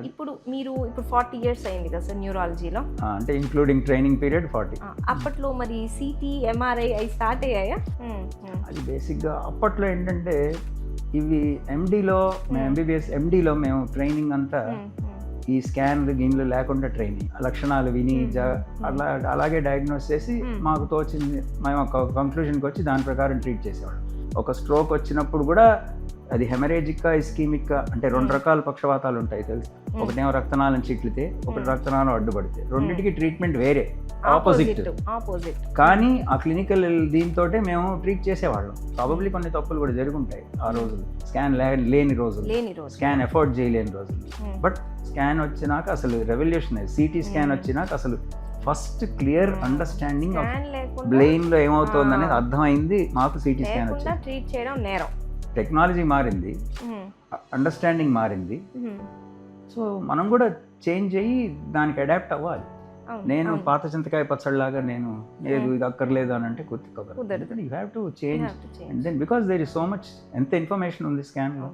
ఇప్పుడు మీరు 40 ఇయర్స్ అయింది కదా సార్ న్యూరాలజీలో, అంటే ఇంక్లూడింగ్ ట్రైనింగ్ పీరియడ్ 40. అప్పట్లో మరి సిటీ ఎంఆర్ఐ అవి స్టార్ట్ అయ్యాయా? అది బేసిక్గా అప్పట్లో ఏంటంటే ఇవి ఎండీలో మేము ఎంబీబీఎస్ ఎండీలో మేము ట్రైనింగ్ అంతా ఈ స్కాన్లు గిన్లు లేకుండా ట్రైనింగ్ లక్షణాలు విని అలాగే డయాగ్నోస్ చేసి మాకు తోచింది మేము ఒక కంక్లూజన్కి వచ్చి దాని ప్రకారం ట్రీట్ చేసేవాళ్ళం. ఒక స్ట్రోక్ వచ్చినప్పుడు కూడా అది హెమరేజిక్గా ఇస్కీమిక్గా అంటే 2 రకాల పక్షవాతాలు ఉంటాయి తెలుసు. ఒకటేమో రక్తనాళం చిట్లితే, ఒకటి రక్తనాళం అడ్డుపడితే, రెండింటికి ట్రీట్మెంట్ వేరే ఆపోజిట్. కానీ ఆ క్లినికల్ దీంతో మేము ట్రీట్ చేసేవాళ్ళం. ప్రాబబ్లీ కొన్ని తప్పులు కూడా జరుగుంటాయి ఆ రోజులు, స్కాన్ లేని రోజులు, స్కాన్ ఎఫోర్డ్ చేయలేని రోజులు. బట్ స్కాన్ వచ్చినాక అసలు రెవల్యూషన్, సిటీ స్కాన్ వచ్చినాక అసలు first clear understanding of brain లో ఏమవుతుంది అనేది అర్థమైంది మాకు. సిటీ స్కాన్ వచ్చి ట్రీట్ చేయడం నేరం. టెక్నాలజీ మారింది, అండర్స్టాండింగ్ మారింది. సో మనం కూడా చేంజ్ అయ్యి దానికి అడాప్ట్ అవ్వాలి. నేను పాత చింతకాయ పచ్చడిలాగా నేను లేదు ఇది అక్కర్లేదు అని అంటే కుదరదు. You have to change and then because there is so much, ఎంత ఇన్ఫర్మేషన్ ఉంది స్కాన్లో.